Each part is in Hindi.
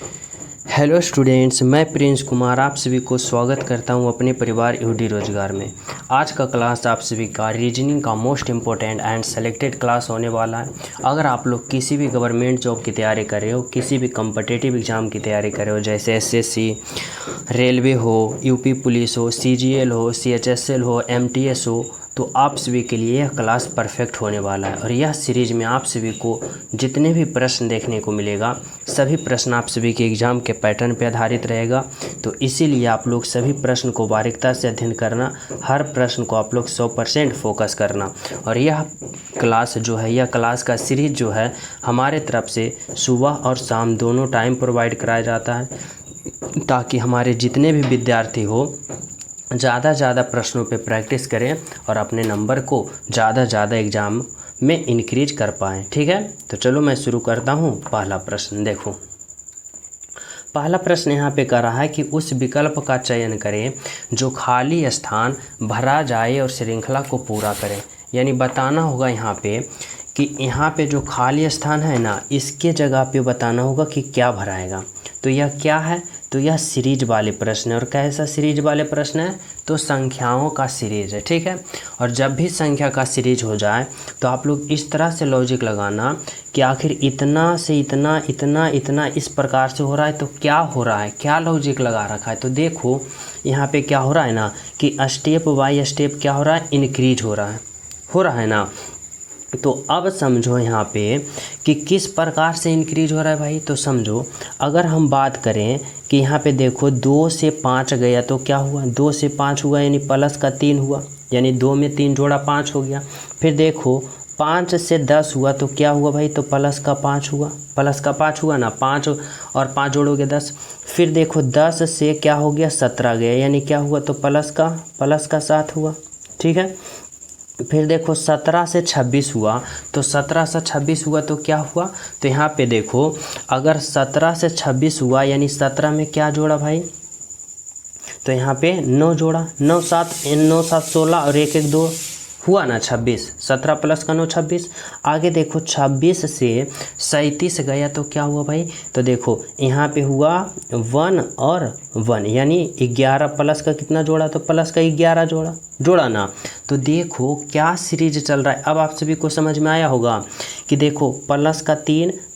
हेलो स्टूडेंट्स, मैं प्रिंस कुमार आप सभी को स्वागत करता हूं अपने परिवार यूडी रोजगार में। आज का क्लास आप सभी का रीजनिंग का most important and selected class होने वाला है। अगर आप लोग किसी भी गवर्नमेंट जॉब की तैयारी कर रहे हो, किसी भी कम्पिटिटिव एग्ज़ाम की तैयारी कर रहे हो, जैसे एसएससी, रेलवे हो, यूपी पुलिस हो, सीजीएल हो, सीएचएसएल हो, एमटीएस हो, तो आप सभी के लिए यह क्लास परफेक्ट होने वाला है। और यह सीरीज़ में आप सभी को जितने भी प्रश्न देखने को मिलेगा, सभी प्रश्न आप सभी के एग्ज़ाम के पैटर्न पर आधारित रहेगा। तो इसीलिए आप लोग सभी प्रश्न को बारीकता से अध्ययन करना, हर प्रश्न को आप लोग 100% फोकस करना। और यह क्लास जो है, यह क्लास का सीरीज जो है, हमारे तरफ से सुबह और शाम दोनों टाइम प्रोवाइड कराया जाता है, ताकि हमारे जितने भी विद्यार्थी हो ज़्यादा प्रश्नों पे प्रैक्टिस करें और अपने नंबर को ज़्यादा एग्ज़ाम में इंक्रीज कर पाएँ। ठीक है, तो चलो मैं शुरू करता हूँ। पहला प्रश्न देखो, पहला प्रश्न यहाँ पे कर रहा है कि उस विकल्प का चयन करें जो खाली स्थान भरा जाए और श्रृंखला को पूरा करें। यानी बताना होगा यहाँ पे कि यहाँ पे जो खाली स्थान है ना, इसके जगह पे बताना होगा कि क्या भराएगा। तो यह क्या है? तो यह सीरीज वाले प्रश्न है। और कैसा सीरीज वाले प्रश्न है? तो संख्याओं का सीरीज है। ठीक है, और जब भी संख्या का सीरीज हो जाए तो आप लोग इस तरह से लॉजिक लगाना कि आखिर इतना से इतना इतना इतना इस प्रकार से हो रहा है, तो क्या हो रहा है, क्या लॉजिक लगा रखा है। तो देखो यहाँ पे क्या हो रहा है ना कि स्टेप बाय स्टेप क्या हो रहा है, इंक्रीज हो रहा है ना। तो अब समझो यहाँ पे कि किस प्रकार से इंक्रीज हो रहा है भाई। तो समझो, अगर हम बात करें कि यहाँ पे देखो 2 से 5 गया तो क्या हुआ, 2 से 5 हुआ यानी प्लस का 3 हुआ, यानी 2 में 3 जोड़ा 5 हो गया। फिर देखो 5 से 10 हुआ तो क्या हुआ भाई, तो प्लस का 5 हुआ, प्लस का 5 हुआ ना, 5 और 5 जोड़ोगे 10। फिर देखो 10 से क्या हो गया, 17 गया, यानी क्या हुआ, तो प्लस का 7 हुआ। ठीक है, फिर देखो 17 से 26 हुआ, तो 17 से 26 हुआ तो क्या हुआ, तो यहाँ पे देखो अगर 17 से 26 हुआ यानी 17 में क्या जोड़ा भाई, तो यहाँ पे 9 जोड़ा, 9 7 16 और 1 1 2 हुआ ना 26, 17 प्लस का 9 26। आगे देखो 26 से 37 गया तो क्या हुआ भाई, तो देखो यहाँ पे हुआ 1 और 1 यानी 11 प्लस का कितना जोड़ा, तो प्लस का 11 जोड़ा ना। तो देखो क्या सीरीज चल रहा है। अब आप सभी को समझ में आया होगा कि देखो प्लस का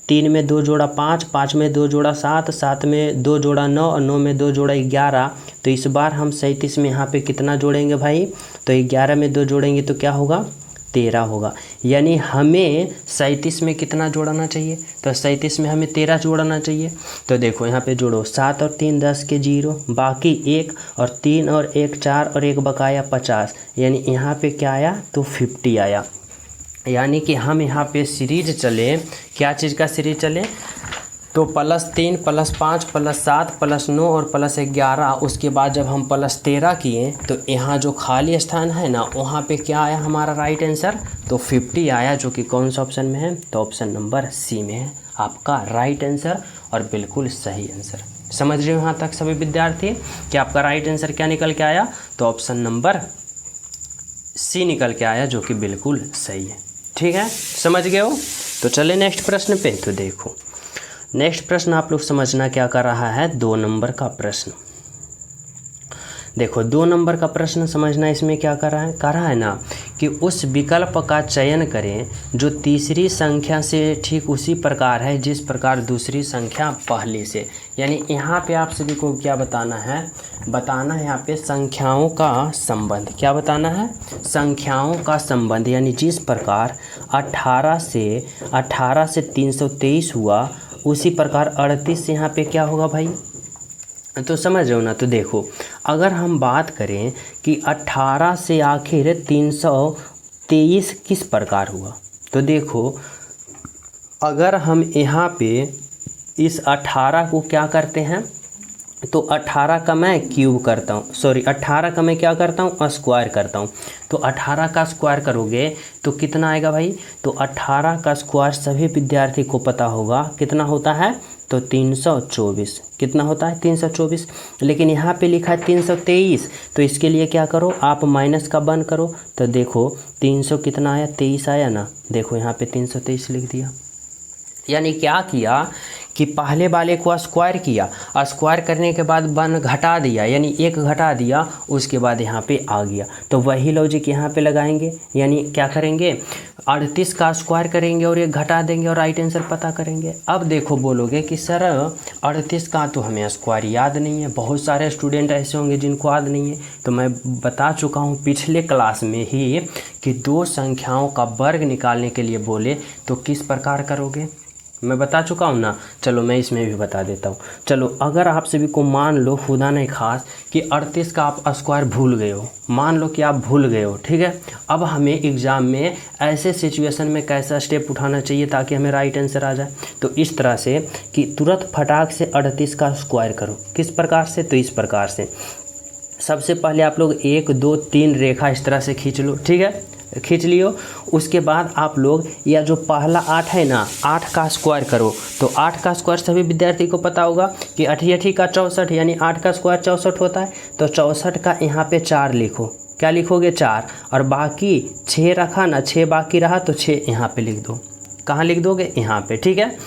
3 में 2 जोड़ा 5, 5 में 2 जोड़ा 7, 7 में 2 जोड़ा 9 और 9 में 2 जोड़ा 11। तो इस बार हम 37 में यहाँ पे कितना जोड़ेंगे भाई, तो 11 में 2 जोड़ेंगे तो क्या होगा, 13 होगा। यानी हमें 37 में कितना जोड़ना चाहिए, तो 37 में हमें 13 जोड़ना चाहिए। तो देखो यहाँ पे जोड़ो, 7 और 3 10 के 0, बाकी 1 और 3 और 1 4 और 1 बकाया 50, यानी यहाँ पे क्या आया, तो 50 आया। यानी कि हम यहाँ पे सीरीज चले, क्या चीज़ का सीरीज चले, तो +3 +5 +7 +9 और +11। उसके बाद जब हम +13 किए तो यहाँ जो खाली स्थान है ना, वहाँ पे क्या आया हमारा राइट आंसर, तो 50 आया, जो कि कौन सा ऑप्शन में है, तो ऑप्शन नंबर सी में है आपका राइट आंसर और बिल्कुल सही आंसर। समझ रहे हो यहाँ तक सभी विद्यार्थी कि आपका राइट आंसर क्या निकल के आया, तो ऑप्शन नंबर सी निकल के आया, जो कि बिल्कुल सही है। ठीक है, समझ गए हो। तो चले नेक्स्ट प्रश्न पे। तो देखो नेक्स्ट प्रश्न आप लोग समझना क्या कर रहा है, 2 नंबर का प्रश्न। देखो 2 नंबर का प्रश्न समझना, इसमें क्या कर रहा है ना कि उस विकल्प का चयन करें जो तीसरी संख्या से ठीक उसी प्रकार है जिस प्रकार दूसरी संख्या पहली से। यानी यहाँ पे आप सभी को क्या बताना है, यहाँ पे संख्याओं का संबंध। क्या बताना है, संख्याओं का संबंध। यानी जिस प्रकार 18 से 323 हुआ, उसी प्रकार 38 से यहाँ पे क्या होगा भाई, तो समझ रहे हो ना। तो देखो अगर हम बात करें कि 18 से आखिर 323 किस प्रकार हुआ, तो देखो अगर हम यहाँ पे इस 18 को क्या करते हैं, तो 18 का मैं क्यूब करता हूँ, 18 का मैं क्या करता हूँ, स्क्वायर करता हूँ। तो 18 का स्क्वायर करोगे तो कितना आएगा भाई, तो 18 का स्क्वायर सभी विद्यार्थी को पता होगा कितना होता है, तो 324। कितना होता है, 324। लेकिन यहाँ पे लिखा है 323, तो इसके लिए क्या करो, आप माइनस का 1 करो। तो देखो 300 कितना आया, 23 आया ना। देखो यहाँ पे 323 लिख दिया। यानी क्या किया कि पहले वाले को स्क्वायर किया, स्क्वायर करने के बाद 1 घटा दिया यानी 1 घटा दिया, उसके बाद यहाँ पे आ गया। तो वही लॉजिक यहाँ पे लगाएंगे, यानी क्या करेंगे 38 का स्क्वायर करेंगे और 1 घटा देंगे और राइट आंसर पता करेंगे। अब देखो बोलोगे कि सर 38 का तो हमें स्क्वायर याद नहीं है, बहुत सारे स्टूडेंट ऐसे होंगे जिनको याद नहीं है। तो मैं बता चुका हूँ पिछले क्लास में ही कि 2 संख्याओं का वर्ग निकालने के लिए बोले तो किस प्रकार करोगे, मैं बता चुका हूँ ना। चलो मैं इसमें भी बता देता हूँ। चलो अगर आप सभी को मान लो खुदा नहीं खास कि 38 का आप स्क्वायर भूल गए हो, मान लो कि आप भूल गए हो, ठीक है। अब हमें एग्ज़ाम में ऐसे सिचुएशन में कैसा स्टेप उठाना चाहिए ताकि हमें राइट आंसर आ जाए। तो इस तरह से कि तुरंत फटाक से 38 का स्क्वायर करो। किस प्रकार से, तो इस प्रकार से सबसे पहले आप लोग 1 2 3 रेखा इस तरह से खींच लो, ठीक है, खींच लियो। उसके बाद आप लोग या जो पहला 8 है ना, 8 का स्क्वायर करो। तो 8 का स्क्वायर सभी विद्यार्थी को पता होगा कि 8 का 64 यानी 8 का स्क्वायर 64 होता है। तो 64 का यहाँ पे 4 लिखो, क्या लिखोगे 4, और बाकी 6 रखा ना, 6 बाकी रहा तो 6 यहाँ पे लिख दो। कहाँ लिख दोगे, यहाँ पे, ठीक है।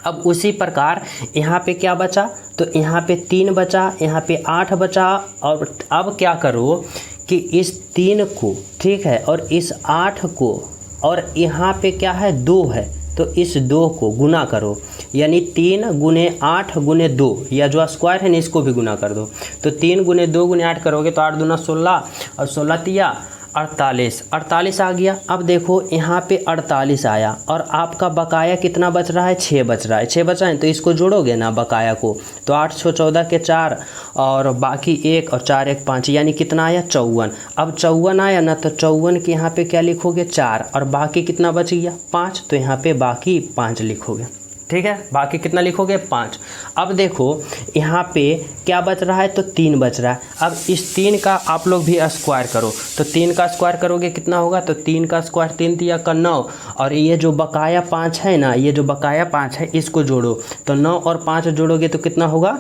अब उसी प्रकार यहाँ पे क्या बचा, तो यहाँ पे 3 बचा, यहाँ पे 8 बचा। और अब क्या करो कि इस 3 को, ठीक है, और इस 8 को, और यहाँ पे क्या है 2 है, तो इस 2 को गुना करो, यानी 3 गुने 8 गुने 2, या जो स्क्वायर है ना इसको भी गुना कर दो। तो 3 गुने 2 गुने 8 करोगे तो 8 दूना 16 और 16 तिया 48 आ गया। अब देखो यहाँ पे 48 आया और आपका बकाया कितना बच रहा है, 6 बच रहा है, 6 बचा है। तो इसको जोड़ोगे ना बकाया को, तो 8 6 14 के 4 और बाकी 1 और 4 1 5, यानी कितना आया 54। अब 54 आया ना, तो 54 के यहाँ पे क्या लिखोगे 4, और बाकी कितना बच गया 5, तो यहाँ पे बाकी 5 लिखोगे, ठीक है। बाकी कितना लिखोगे 5। अब देखो यहाँ पे क्या बच रहा है, तो 3 बच रहा है। अब इस 3 का आप लोग भी स्क्वायर करो, तो 3 का स्क्वायर करोगे कितना होगा, तो 3 का स्क्वायर 3 तिया का 9, और ये जो बकाया 5 है ना, ये जो बकाया 5 है इसको जोड़ो। तो 9 और 5 जोड़ोगे तो कितना होगा,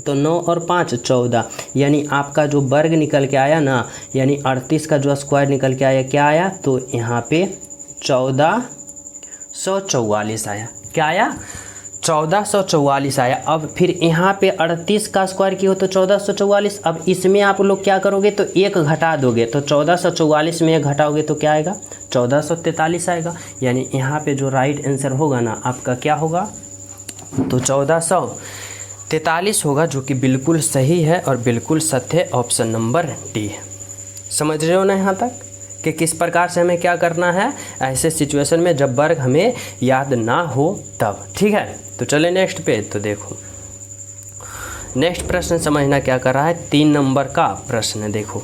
तो 9 और 5 14, यानी आपका जो वर्ग निकल के आया ना, यानी 38 का जो स्क्वायर निकल के आया, क्या आया, तो यहाँ पे 1444 आया। क्या आया, 1444 आया। अब फिर यहाँ पे 38 का स्क्वायर किया हो तो 1444। अब इसमें आप लोग क्या करोगे, तो 1 घटा दोगे, तो 1444 में 1 घटाओगे तो क्या आएगा 1443 आएगा। यानी यहाँ पे जो राइट आंसर होगा ना आपका क्या होगा, तो 1443 होगा, जो कि बिल्कुल सही है और बिल्कुल सत्य ऑप्शन नंबर डी है। समझ रहे हो ना यहाँ तक कि किस प्रकार से हमें क्या करना है ऐसे सिचुएशन में जब वर्ग हमें याद ना हो तब, ठीक है। तो चले नेक्स्ट पे। तो देखो नेक्स्ट प्रश्न समझना क्या कर रहा है, 3 नंबर का प्रश्न। देखो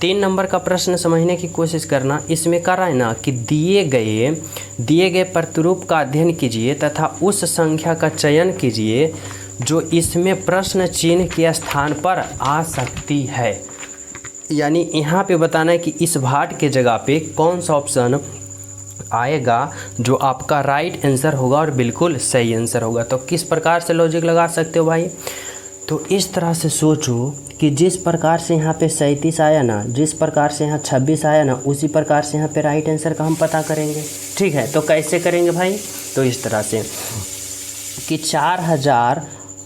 3 नंबर का प्रश्न समझने की कोशिश करना। इसमें कर रहा है ना कि दिए गए प्रतिरूप का अध्ययन कीजिए तथा उस संख्या का चयन कीजिए जो इसमें प्रश्न चिन्ह के स्थान पर आ सकती है। यानी यहाँ पे बताना है कि इस भाट के जगह पे कौन सा ऑप्शन आएगा जो आपका राइट आंसर होगा और बिल्कुल सही आंसर होगा। तो किस प्रकार से लॉजिक लगा सकते हो भाई, तो इस तरह से सोचो कि जिस प्रकार से यहाँ पे 37 आया ना, जिस प्रकार से यहाँ 26 आया ना, उसी प्रकार से यहाँ पे राइट आंसर का हम पता करेंगे, ठीक है। तो कैसे करेंगे भाई, तो इस तरह से कि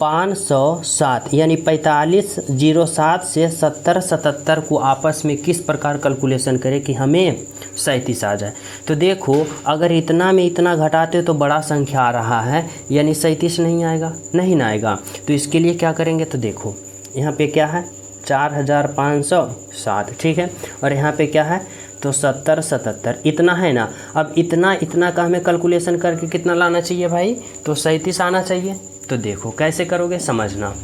4507 यानी 4507 से 7077 को आपस में किस प्रकार कैलकुलेशन करें कि हमें 37 आ जाए। तो देखो अगर इतना में इतना घटाते तो बड़ा संख्या आ रहा है, यानी 37 नहीं आएगा, नहीं ना आएगा। तो इसके लिए क्या करेंगे, तो देखो यहाँ पे क्या है 4507, ठीक है, और यहाँ पे क्या है तो 7077 इतना है ना। अब इतना का हमें कैलकुलेशन करके कितना लाना चाहिए भाई, तो 37 आना चाहिए। तो देखो कैसे करोगे समझना।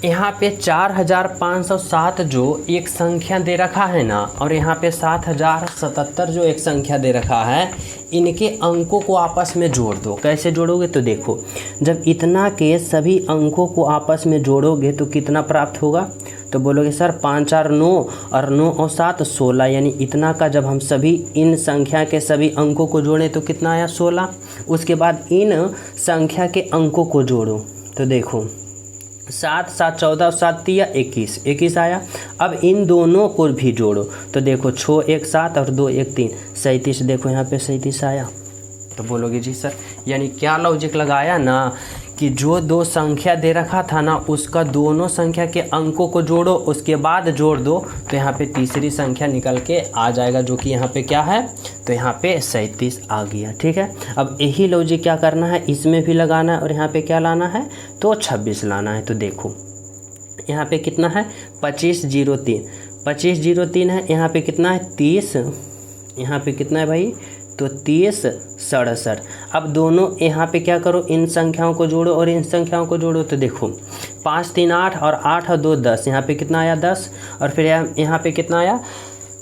यहाँ पे 4507 जो एक संख्या दे रखा है ना, और यहाँ पे 7077 जो एक संख्या दे रखा है, इनके अंकों को आपस में जोड़ दो। कैसे जोड़ोगे, तो देखो जब इतना के सभी अंकों को आपस में जोड़ोगे तो कितना प्राप्त होगा, तो बोलोगे सर 5 4 9 और 9 और 7 16, यानी इतना का जब हम सभी इन संख्या के सभी अंकों को जोड़ें तो कितना आया 16। उसके बाद इन संख्या के अंकों को जोड़ो, तो देखो 7 7 14 7 तिया 21 आया। अब इन दोनों को भी जोड़ो, तो देखो 6 1 7 और 2 1 3 37, देखो यहाँ पे 37 आया, तो बोलोगे जी सर, यानी क्या लॉजिक लगाया ना कि जो दो संख्या दे रखा था ना उसका दोनों संख्या के अंकों को जोड़ो, उसके बाद जोड़ दो, तो यहाँ पे तीसरी संख्या निकल के आ जाएगा, जो कि यहाँ पे क्या है, तो यहाँ पे 37 आ गया। ठीक है, अब यही लॉजिक क्या करना है, इसमें भी लगाना है और यहाँ पे क्या लाना है, तो 26 लाना है। तो देखो यहाँ पे कितना है, 2503 है, यहाँ पे कितना है 30, यहाँ पे कितना है भाई, तो 30 67। अब दोनों यहाँ पे क्या करो, इन संख्याओं को जोड़ो और इन संख्याओं को जोड़ो, तो देखो 5 3 8 और 8 और 2 10, यहाँ पे कितना आया 10, और फिर यहाँ पे कितना आया,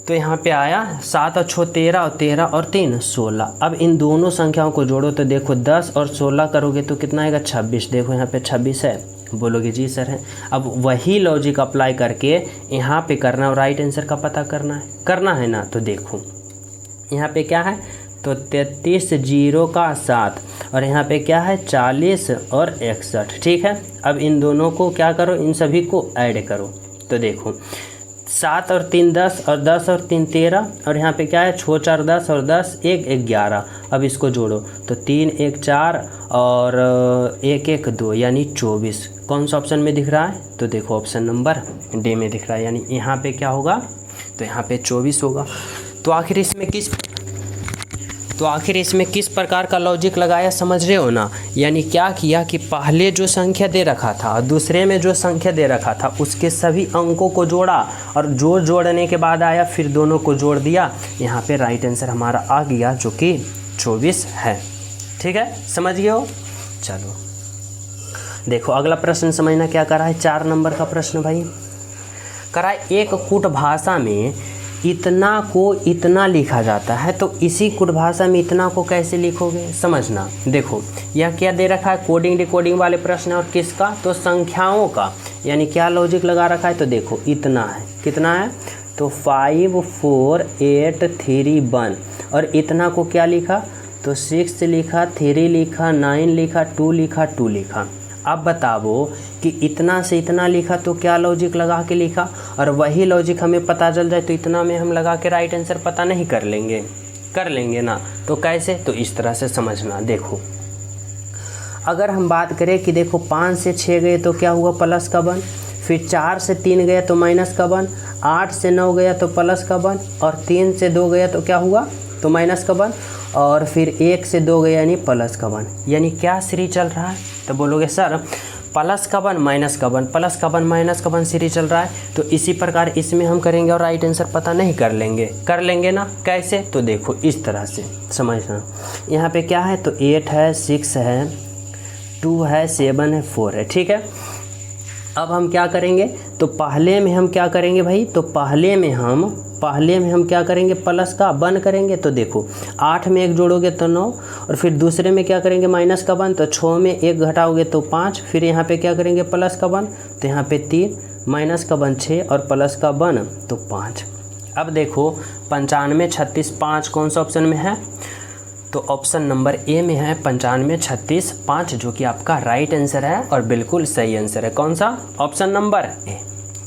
तो यहाँ पे आया 7 और 6 13 और 13 और 3 16। अब इन दोनों संख्याओं को जोड़ो, तो देखो 10 और 16 करोगे तो कितना आएगा 26, देखो यहाँ पे 26 है, बोलोगे जी सर है। अब वही लॉजिक अप्लाई करके यहाँ पे करना और राइट आंसर का पता करना है ना। तो देखो यहाँ पे क्या है, तो 33 0 का 7 और यहाँ पे क्या है 40 और 61। ठीक है, अब इन दोनों को क्या करो, इन सभी को ऐड करो, तो देखो 7 और 3 10 और 10 और 3 13 और यहाँ पे क्या है 6 4 10 और 10 1 11। अब इसको जोड़ो, तो 3 1 4 और 1 1 2 यानी 24। कौन सा ऑप्शन में दिख रहा है, तो देखो ऑप्शन नंबर डी में दिख रहा है, यानी यहाँ पे क्या होगा, तो यहाँ पे 24 होगा। तो आखिर इसमें किस प्रकार का लॉजिक लगाया, समझ रहे हो ना। यानी क्या किया कि पहले जो संख्या दे रखा था और दूसरे में जो संख्या दे रखा था उसके सभी अंकों को जोड़ा और जोड़ने के बाद आया फिर दोनों को जोड़ दिया। यहाँ पे राइट आंसर हमारा आ गया जो कि 24 है। ठीक है, समझ गए हो। चलो देखो अगला प्रश्न समझना क्या करा है, 4 नंबर का प्रश्न भाई करा है, एक कूट भाषा में इतना को इतना लिखा जाता है, तो इसी कुट भाषा में इतना को कैसे लिखोगे, समझना। देखो यह क्या दे रखा है, कोडिंग डिकोडिंग वाले प्रश्न और किसका, तो संख्याओं का। यानी क्या लॉजिक लगा रखा है, तो देखो इतना है, कितना है, तो 5 4 8 3 1 और इतना को क्या लिखा, तो 6 लिखा, 3 लिखा, 9 लिखा, 2 लिखा, 2 लिखा। अब बताओ कि इतना से इतना लिखा तो क्या लॉजिक लगा के लिखा, और वही लॉजिक हमें पता चल जाए तो इतना में हम लगा के राइट आंसर पता नहीं कर लेंगे ना। तो कैसे, तो इस तरह से समझना। देखो अगर हम बात करें कि देखो 5 से 6 गए तो क्या हुआ, प्लस का 1, फिर 4 से 3 गया तो माइनस का 1, 8 से 9 गया तो प्लस का 1, और 3 से 2 गया तो क्या हुआ, तो माइनस का 1, और फिर 1 से 2 गया यानी प्लस का 1। यानी क्या सीरीज चल रहा है, तो बोलोगे सर प्लस का 1 माइनस का 1 प्लस का 1 माइनस का 1 सीरीज चल रहा है। तो इसी प्रकार इसमें हम करेंगे और राइट आंसर पता नहीं कर लेंगे ना। कैसे, तो देखो इस तरह से समझना। यहाँ पे क्या है, तो 8 है, 6 है, 2 है, 7 है, 4 है। ठीक है, अब हम क्या करेंगे, तो पहले में हम क्या करेंगे भाई, तो पहले में हम क्या करेंगे, प्लस का 1 करेंगे। तो देखो 8 में 1 जोड़ोगे तो 9, और फिर दूसरे में क्या करेंगे माइनस का 1, तो 6 में 1 घटाओगे तो 5, फिर यहाँ पे क्या करेंगे प्लस का 1, तो यहाँ पे 3, माइनस का 1 6 और प्लस का 1 तो 5। अब देखो 95 36 5 कौन सा ऑप्शन में है, तो ऑप्शन नंबर ए में है 95 36 5, जो कि आपका राइट आंसर है और बिल्कुल सही आंसर है। कौन सा, ऑप्शन नंबर ए।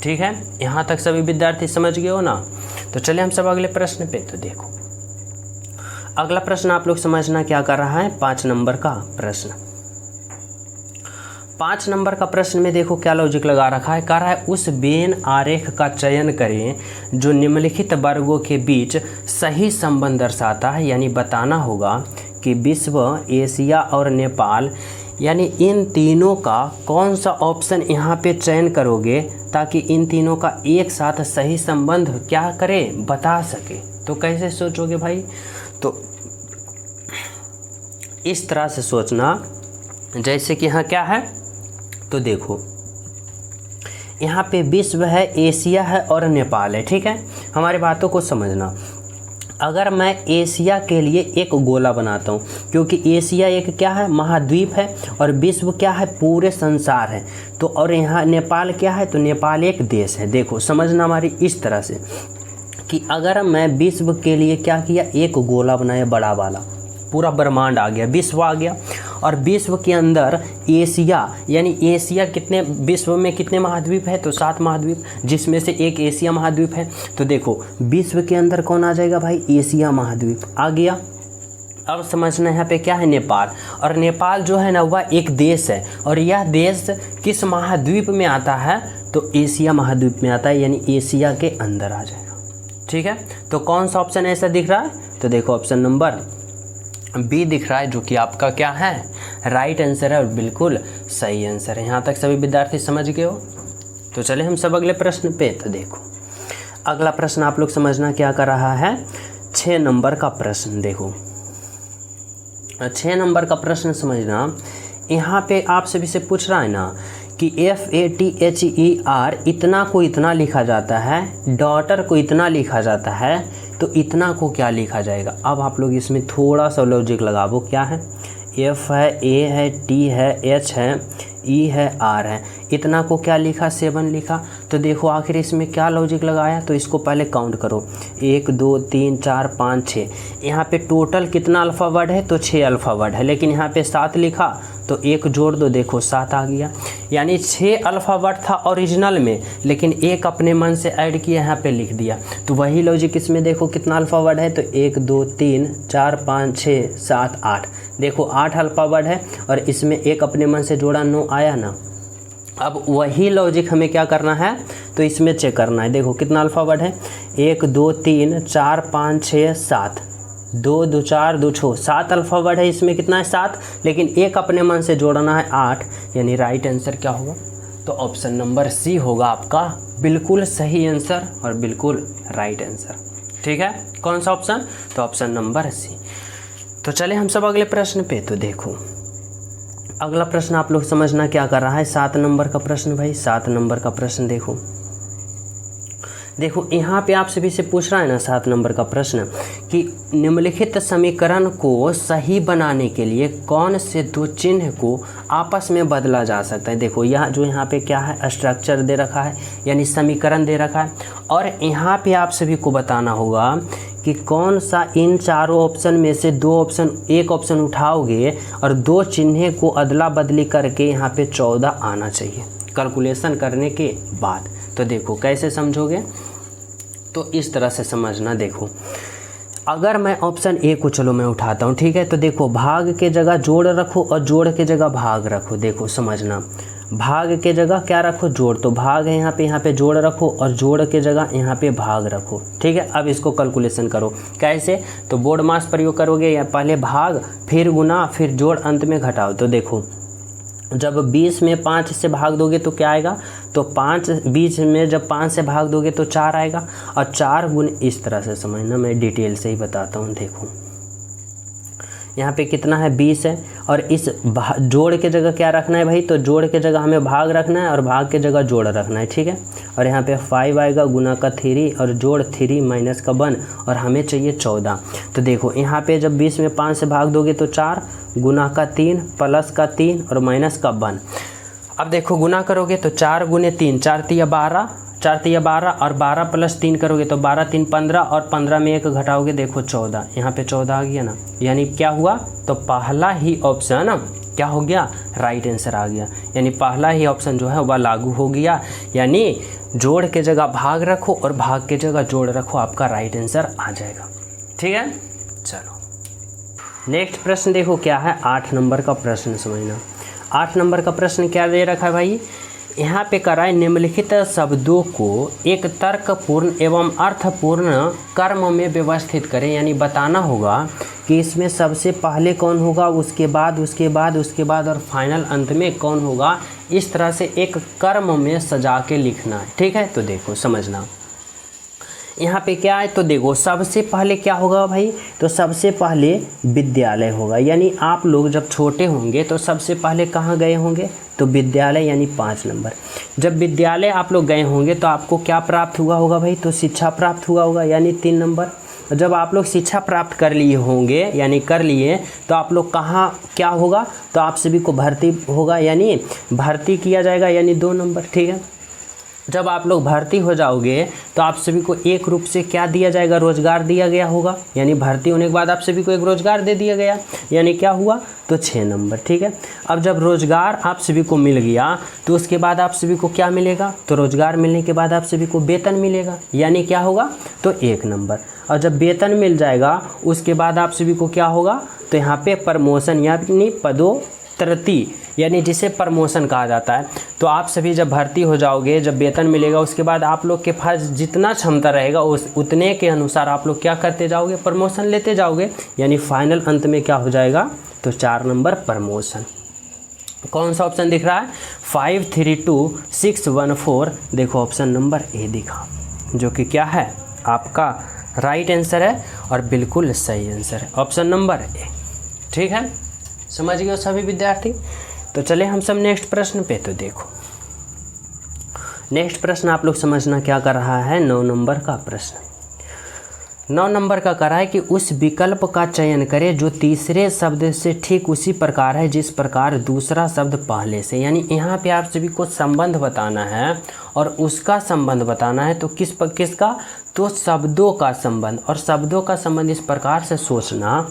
ठीक है, यहाँ तक सभी विद्यार्थी समझ गए हो ना। तो चलिए हम सब अगले प्रश्न पे। तो देखो अगला प्रश्न आप लोग समझना क्या कर रहा है, 5 नंबर का प्रश्न। 5 नंबर का प्रश्न में देखो क्या लॉजिक लगा रखा है, कह रहा है उस वेन आरेख का चयन करें जो निम्नलिखित वर्गों के बीच सही संबंध दर्शाता है। यानी बताना होगा कि विश्व, एशिया और नेपाल, यानी इन तीनों का कौन सा ऑप्शन यहाँ पे चयन करोगे ताकि इन तीनों का एक साथ सही संबंध क्या करे, बता सके। तो कैसे सोचोगे भाई, तो इस तरह से सोचना जैसे कि यहाँ क्या है, तो देखो यहाँ पे विश्व है, एशिया है और नेपाल है। ठीक है, हमारी बातों को समझना। अगर मैं एशिया के लिए एक गोला बनाता हूँ, क्योंकि एशिया एक क्या है, महाद्वीप है, और विश्व क्या है, पूरे संसार है। तो और यहाँ नेपाल क्या है, तो नेपाल एक देश है। देखो समझना हमारी इस तरह से कि अगर मैं विश्व के लिए क्या किया, एक गोला बनाया बड़ा वाला, पूरा ब्रह्मांड आ गया, विश्व आ गया, और विश्व के अंदर एशिया, यानी एशिया कितने, विश्व में कितने महाद्वीप है, तो 7 महाद्वीप, जिसमें से एक एशिया महाद्वीप है। तो देखो विश्व के अंदर कौन आ जाएगा भाई, एशिया महाद्वीप आ गया। अब समझना यहाँ पे क्या है, नेपाल। और नेपाल जो है ना वह एक देश है, और यह देश किस महाद्वीप में आता है, तो एशिया महाद्वीप में आता है, यानी एशिया के अंदर आ जाएगा। ठीक है, तो कौन सा ऑप्शन ऐसा दिख रहा है, तो देखो ऑप्शन नंबर बी दिख रहा है, जो कि आपका क्या है, राइट आंसर है और बिल्कुल सही आंसर है। यहाँ तक सभी विद्यार्थी समझ गए हो। तो चले हम सब अगले प्रश्न पे। तो देखो अगला प्रश्न आप लोग समझना क्या कर रहा है, 6 नंबर का प्रश्न। देखो 6 नंबर का प्रश्न समझना, यहाँ पे आप सभी से पूछ रहा है ना कि FATHER इतना को इतना लिखा जाता है, डॉटर को इतना लिखा जाता है, तो इतना को क्या लिखा जाएगा। अब आप लोग इसमें थोड़ा सा लॉजिक लगाओ। क्या है, F है, A है, T है, H है, E है, R है, इतना को क्या लिखा, 7 लिखा। तो देखो आखिर इसमें क्या लॉजिक लगाया, तो इसको पहले काउंट करो, 1 2 3 4 5 6। यहाँ पे टोटल कितना अल्फ़ावर्ड है, तो 6 अल्फ़ावर्ड है, लेकिन यहाँ पे 7 लिखा, तो 1 जोड़ दो, देखो 7 आ गया। यानी 6 अल्फ़ावर्ड था ओरिजिनल में, लेकिन 1 अपने मन से ऐड किया, यहाँ पे लिख दिया। तो वही लॉजिक इसमें देखो कितना अल्फ़ावर्ड है, तो 1 2 3 4 5 6 7 8, देखो 8 अल्फ़ावर्ड है, और इसमें 1 अपने मन से जोड़ा, 9 आया ना। अब वही लॉजिक हमें क्या करना है, तो इसमें चेक करना है। देखो कितना अल्फ़ावर्ड है, 1 2 3 4 5 6 7, 2 2 4 2 6, 7 अल्फ़ावर्ड है, इसमें कितना है 7, लेकिन 1 अपने मन से जोड़ना है 8, यानी राइट आंसर क्या होगा, तो ऑप्शन नंबर सी होगा आपका बिल्कुल सही आंसर और बिल्कुल राइट आंसर। ठीक है, कौन सा ऑप्शन, तो ऑप्शन नंबर सी। तो चले हम सब अगले प्रश्न पे। तो देखो अगला प्रश्न आप लोग समझना क्या कर रहा है, 7 नंबर का प्रश्न भाई। 7 नंबर का प्रश्न देखो यहाँ पे आप सभी से पूछ रहा है ना 7 नंबर का प्रश्न कि निम्नलिखित समीकरण को सही बनाने के लिए कौन से 2 चिन्ह को आपस में बदला जा सकता है। देखो यहाँ पे क्या है, स्ट्रक्चर दे रखा है, यानी समीकरण दे रखा है, और यहाँ पे आप सभी को बताना होगा कि कौन सा इन चारों ऑप्शन में से एक ऑप्शन उठाओगे और 2 चिन्ह को अदला बदली करके यहाँ पे 14 आना चाहिए कैलकुलेशन करने के बाद। तो देखो कैसे समझोगे, तो इस तरह से समझना। देखो अगर मैं ऑप्शन ए को चलो मैं उठाता हूँ, ठीक है, तो देखो भाग के जगह जोड़ रखो और जोड़ के जगह भाग रखो। देखो समझना, भाग के जगह क्या रखो, जोड़, तो भाग है यहाँ पे जोड़ रखो, और जोड़ के जगह यहाँ पे भाग रखो। ठीक है, अब इसको कैलकुलेशन करो कैसे, तो बोर्ड मास प्रयोग करोगे, या पहले भाग फिर गुना फिर जोड़ अंत में घटाओ। तो देखो जब 20 में 5 से भाग दोगे तो क्या आएगा, तो 5 20 में जब 5 से भाग दोगे तो 4 आएगा, और 4 गुण, इस तरह से समझना, मैं डिटेल से ही बताता हूँ। देखो यहाँ पे कितना है, 20 है, और इस जोड़ के जगह क्या रखना है भाई, तो जोड़ के जगह हमें भाग रखना है और भाग के जगह जोड़ रखना है। ठीक है, और यहाँ पे 5 आएगा, गुना का 3 और जोड़ 3 माइनस का 1, और हमें चाहिए 14। तो देखो यहाँ पे जब 20 में 5 से भाग दोगे तो 4, गुना का 3 प्लस का 3 और माइनस का 1। अब देखो गुना करोगे तो 4 गुने 3, 4 तिया 12, 4 तिया 12, और 12 प्लस 3 करोगे तो 12 3 15, और 15 में 1 घटाओगे, देखो 14, यहाँ पे 14 आ गया ना। यानी क्या हुआ, तो पहला ही ऑप्शन क्या हो गया, राइट आंसर आ गया, यानी पहला ही ऑप्शन जो है वह लागू हो गया। यानी जोड़ के जगह भाग रखो और भाग के जगह जोड़ रखो, आपका राइट आंसर आ जाएगा। ठीक है, चलो नेक्स्ट प्रश्न देखो क्या है, 8 नंबर का प्रश्न समझना। 8 नंबर का प्रश्न क्या दे रखा है भाई, यहाँ पे कराए निम्नलिखित शब्दों को एक तर्कपूर्ण एवं अर्थपूर्ण कर्म में व्यवस्थित करें। यानी बताना होगा कि इसमें सबसे पहले कौन होगा, उसके बाद और फाइनल अंत में कौन होगा। इस तरह से एक कर्म में सजा के लिखना है। ठीक है, तो देखो समझना यहाँ पे क्या है, तो देखो सबसे पहले क्या होगा भाई, तो सबसे पहले विद्यालय होगा। यानी आप लोग जब छोटे होंगे तो सबसे पहले कहाँ गए होंगे, तो विद्यालय, यानी 5 नंबर। जब विद्यालय आप लोग गए होंगे तो आपको क्या प्राप्त हुआ होगा भाई, तो शिक्षा प्राप्त हुआ होगा, यानी 3 नंबर। जब आप लोग शिक्षा प्राप्त कर लिए होंगे, यानी कर लिए, तो आप लोग कहाँ क्या होगा, तो आप सभी को भर्ती होगा, यानी भर्ती किया जाएगा, यानी 2 नंबर। ठीक है, जब आप लोग भर्ती हो जाओगे तो आप सभी को एक रूप से क्या दिया जाएगा, रोजगार दिया गया होगा। यानी भर्ती होने के बाद आप सभी को एक रोजगार दे दिया गया, यानी क्या हुआ, तो 6 नंबर। ठीक है, अब जब रोजगार आप सभी को मिल गया तो उसके बाद आप सभी को क्या मिलेगा, तो रोजगार मिलने के बाद आप सभी को वेतन मिलेगा, यानी क्या होगा, तो 1 नंबर। और जब वेतन मिल जाएगा उसके बाद आप सभी को क्या होगा, तो यहाँ पे प्रमोशन यानी पदोन्नति यानी जिसे प्रमोशन कहा जाता है। तो आप सभी जब भर्ती हो जाओगे, जब वेतन मिलेगा, उसके बाद आप लोग के पास जितना क्षमता रहेगा उस उतने के अनुसार आप लोग क्या करते जाओगे, प्रमोशन लेते जाओगे। यानी फाइनल अंत में क्या हो जाएगा, तो 4 नंबर प्रमोशन। कौन सा ऑप्शन दिख रहा है, 532614। देखो ऑप्शन नंबर ए दिखा, जो कि क्या है आपका राइट आंसर है और बिल्कुल सही आंसर है, ऑप्शन नंबर ए। ठीक है, समझ गए सभी विद्यार्थी। तो चले हम सब नेक्स्ट प्रश्न पे। तो देखो नेक्स्ट प्रश्न आप लोग समझना क्या कर रहा है, 9 नंबर का प्रश्न। 9 नंबर का कर रहा है कि उस विकल्प का चयन करें जो तीसरे शब्द से ठीक उसी प्रकार है जिस प्रकार दूसरा शब्द पहले से। यानी यहाँ पे आप सभी को संबंध बताना है और उसका संबंध बताना है। तो किसका, तो शब्दों का संबंध। और शब्दों का संबंध इस प्रकार से सोचना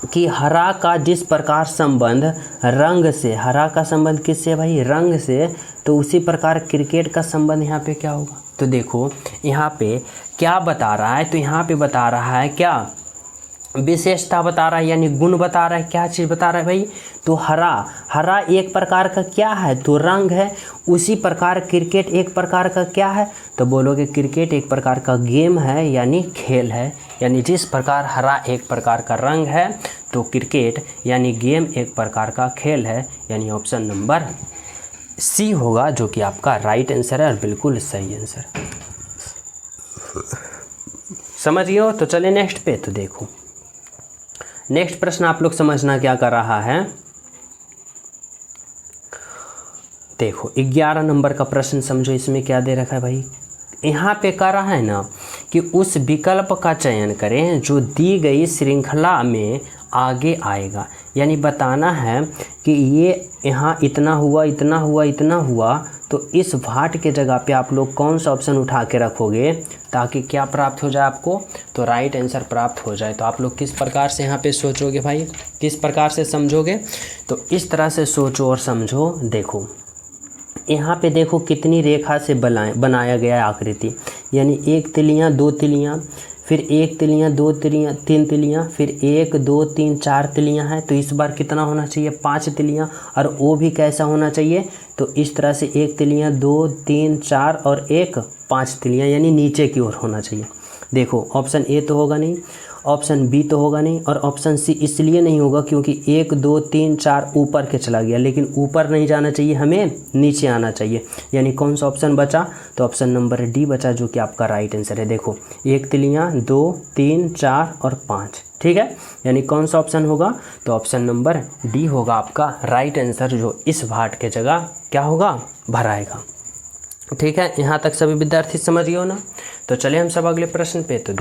कि हरा का जिस प्रकार संबंध रंग से, हरा का संबंध किससे भाई, रंग से, तो उसी प्रकार क्रिकेट का संबंध यहाँ पे क्या होगा। तो देखो यहाँ पे क्या बता रहा है, तो यहाँ पे बता रहा है क्या, विशेषता बता रहा है, यानी गुण बता रहा है। क्या चीज़ बता रहा है भाई, तो हरा एक प्रकार का क्या है, तो रंग है। उसी प्रकार क्रिकेट एक प्रकार का क्या है, तो बोलोगे क्रिकेट एक प्रकार का गेम है, यानी खेल है। यानी जिस प्रकार हरा एक प्रकार का रंग है, तो क्रिकेट यानी गेम एक प्रकार का खेल है। यानी ऑप्शन नंबर सी होगा, जो कि आपका राइट आंसर है और बिल्कुल सही आंसर। समझ गए हो। तो चले नेक्स्ट पे। तो देखो नेक्स्ट प्रश्न आप लोग समझना क्या कर रहा है। देखो 11 नंबर का प्रश्न समझो, इसमें क्या दे रखा है भाई। यहाँ पे कह रहा है ना कि उस विकल्प का चयन करें जो दी गई श्रृंखला में आगे आएगा। यानी बताना है कि ये यहाँ इतना हुआ, इतना हुआ, इतना हुआ, तो इस भाट के जगह पे आप लोग कौन सा ऑप्शन उठा के रखोगे ताकि क्या प्राप्त हो जाए आपको, तो राइट आंसर प्राप्त हो जाए। तो आप लोग किस प्रकार से यहाँ पे सोचोगे भाई, किस प्रकार से समझोगे, तो इस तरह से सोचो और समझो। देखो यहाँ पे देखो कितनी रेखा से बनाया गया है आकृति। यानी 1 तिलियाँ, 2 तिलियाँ, फिर 1 तिलियाँ, 2 तिलियाँ, 3 तिलियाँ, फिर 1 2 3 4 तिलियाँ हैं। तो इस बार कितना होना चाहिए, 5 तिलियाँ। और वो भी कैसा होना चाहिए, तो इस तरह से 1 तिलियाँ, 2 3 4 और 1 5 तिलियाँ, यानी नीचे की ओर होना चाहिए। देखो ऑप्शन ए तो होगा नहीं, ऑप्शन बी तो होगा नहीं, और ऑप्शन सी इसलिए नहीं होगा क्योंकि 1 2 3 4 ऊपर के चला गया, लेकिन ऊपर नहीं जाना चाहिए, हमें नीचे आना चाहिए। यानी कौन सा ऑप्शन बचा, तो ऑप्शन नंबर डी बचा, जो कि आपका राइट आंसर है। देखो 1 तिलियाँ, 2 3 4 और 5, ठीक है। यानी कौन सा ऑप्शन होगा, तो ऑप्शन नंबर डी होगा आपका राइट आंसर, जो इस भाट के जगह क्या होगा, भराएगा। ठीक है, यहाँ तक सभी विद्यार्थी समझ गए हो ना। तो चले हम सब अगले प्रश्न पे। तो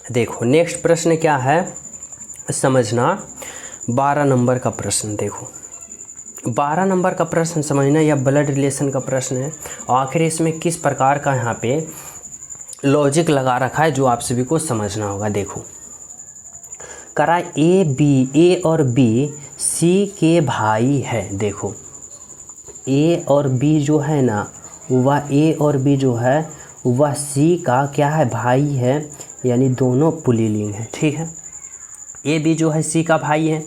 देखो नेक्स्ट प्रश्न क्या है समझना, 12 नंबर का प्रश्न। देखो 12 नंबर का प्रश्न समझना, यह ब्लड रिलेशन का प्रश्न है। और आखिर इसमें किस प्रकार का यहाँ पे लॉजिक लगा रखा है, जो आप सभी को समझना होगा। देखो करा ए और बी सी के भाई है। देखो ए और बी जो है ना, वह ए और बी जो है वह सी का क्या है, भाई है। यानी दोनों पुल्लिंग है, ठीक है। ए बी जो है सी का भाई है।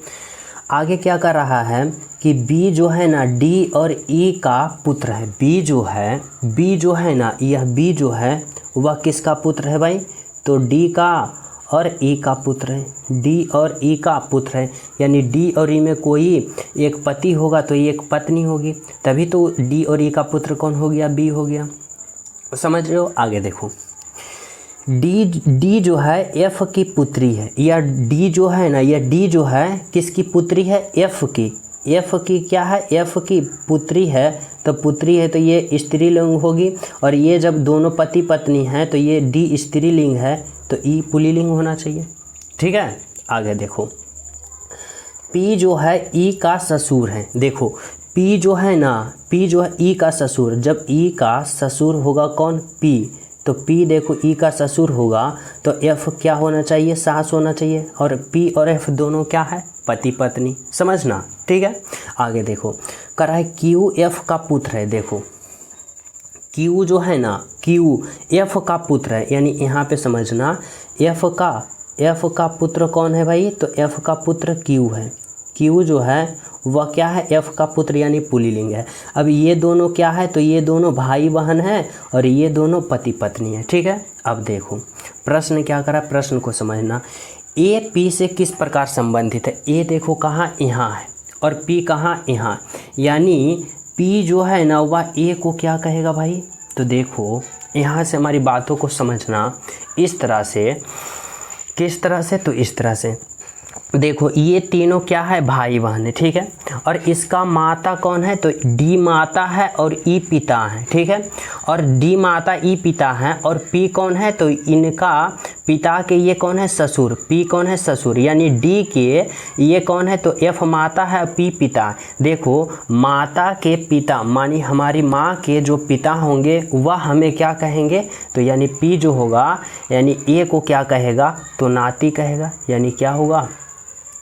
आगे क्या कर रहा है कि बी जो है ना डी और ई का पुत्र है। बी जो है ना, यह बी जो है वह किसका पुत्र है भाई, तो डी का और ई का पुत्र है। डी और ई का पुत्र है, यानी डी और ई में कोई एक पति होगा तो एक पत्नी होगी, तभी तो डी और ई का पुत्र कौन हो गया, बी हो गया। समझ रहे हो। आगे देखो डी जो है एफ की पुत्री है, या डी जो है ना, यह डी जो है किसकी पुत्री है, एफ की क्या है, एफ की पुत्री है। तो पुत्री है तो ये स्त्रीलिंग होगी, और ये जब दोनों पति पत्नी हैं तो ये डी स्त्रीलिंग है, तो ई पुल्लिंग होना चाहिए, ठीक है। आगे देखो पी जो है ई का ससुर है। देखो पी जो है ना, पी जो है ई का ससुर, जब ई का ससुर होगा कौन, पी, तो पी देखो ई का ससुर होगा तो एफ क्या होना चाहिए, सास होना चाहिए। और पी और एफ दोनों क्या है, पति पत्नी, समझना, ठीक है। आगे देखो करा है क्यू एफ का पुत्र है। देखो क्यू जो है ना, क्यू एफ का पुत्र है, यानी यहाँ पे समझना एफ का पुत्र कौन है भाई, तो एफ का पुत्र क्यू है। क्यू जो है वह क्या है, एफ का पुत्र यानी पुल्लिंग है। अब ये दोनों क्या है, तो ये दोनों भाई बहन हैं और ये दोनों पति पत्नी है। ठीक है, अब देखो प्रश्न क्या करा, प्रश्न को समझना। ए पी से किस प्रकार संबंधित है। ए देखो कहाँ, यहाँ है, और पी कहाँ, यहाँ, यानी पी जो है ना वह ए को क्या कहेगा भाई। तो देखो यहाँ से हमारी बातों को समझना इस तरह से, किस तरह से, तो इस तरह से। देखो ये तीनों क्या है, भाई बहन है। ठीक है, और इसका माता कौन है, तो डी माता है और ई पिता है। ठीक है, और डी माता ई पिता है, और पी कौन है, तो इनका पिता के ये कौन है, ससुर। पी कौन है, ससुर, यानी डी के ये कौन है, तो एफ माता है, पी पिता। देखो माता के पिता मानी हमारी माँ के जो पिता होंगे वह हमें क्या कहेंगे, तो यानी पी जो होगा, यानी ए को क्या कहेगा, तो नाती कहेगा, यानी क्या होगा,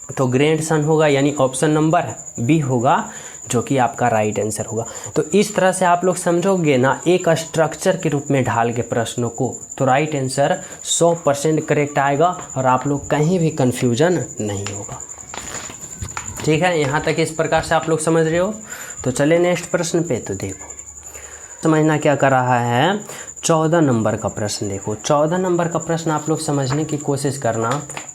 तो ग्रैंडसन होगा, यानी ऑप्शन नंबर बी होगा जो कि आपका राइट आंसर होगा। तो इस तरह से आप लोग समझोगे ना एक स्ट्रक्चर के रूप में ढाल के प्रश्नों को, तो राइट आंसर 100% करेक्ट आएगा और आप लोग कहीं भी कंफ्यूजन नहीं होगा। ठीक है, यहाँ तक इस प्रकार से आप लोग समझ रहे हो। तो चले नेक्स्ट प्रश्न पे। तो देखो समझना क्या कर रहा है, 14 नंबर का प्रश्न। देखो 14 नंबर का प्रश्न आप लोग समझने की कोशिश करना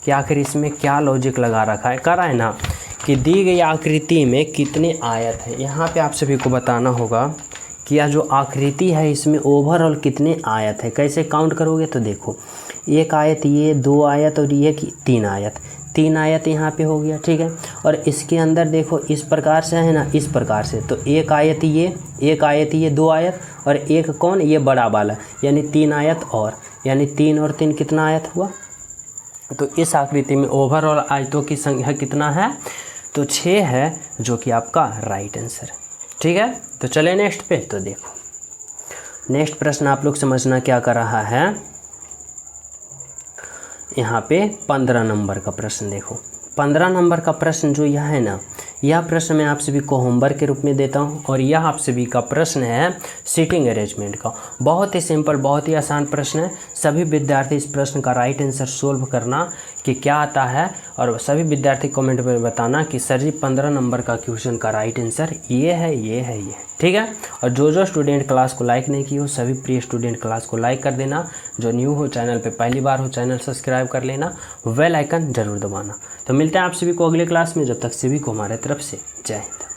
कि आखिर इसमें क्या लॉजिक लगा रखा है। करा है ना कि दी गई आकृति में कितने आयत हैं। यहाँ पे आप सभी को बताना होगा कि यह जो आकृति है इसमें ओवरऑल कितने आयत है। कैसे काउंट करोगे, तो देखो एक आयत, ये 2 आयत और ये 3 आयत, 3 आयत यहाँ पे हो गया। ठीक है, और इसके अंदर देखो इस प्रकार से है ना, इस प्रकार से, तो एक आयत ये 2 आयत, और एक कौन, ये बड़ा वाला, यानी 3 आयत, और यानी 3 और 3 कितना आयत हुआ। तो इस आकृति में ओवरऑल आयतों की संख्या कितना है, तो 6 है, जो कि आपका राइट आंसर है। ठीक है, तो चले नेक्स्ट पे। तो देखो नेक्स्ट प्रश्न आप लोग समझना क्या कर रहा है, यहाँ पे 15 नंबर का प्रश्न। देखो 15 नंबर का प्रश्न जो यह है ना, यह प्रश्न मैं आप सभी को होमवर्क के रूप में देता हूँ, और यह आप सभी का प्रश्न है सीटिंग अरेंजमेंट का। बहुत ही सिंपल, बहुत ही आसान प्रश्न है। सभी विद्यार्थी इस प्रश्न का राइट आंसर सोल्व करना कि क्या आता है, और सभी विद्यार्थी कमेंट में बताना कि सर जी 15 नंबर का क्वेश्चन का राइट आंसर ये है, ये है, ये। ठीक है, और जो स्टूडेंट क्लास को लाइक नहीं की हो सभी प्रिय स्टूडेंट क्लास को लाइक कर देना। जो न्यू हो चैनल पे पहली बार हो चैनल सब्सक्राइब कर लेना, बेल आइकन जरूर दबाना। तो मिलते हैं आप सभी को अगले क्लास में, जब तक सभी को हमारे तरफ से जय हिंद।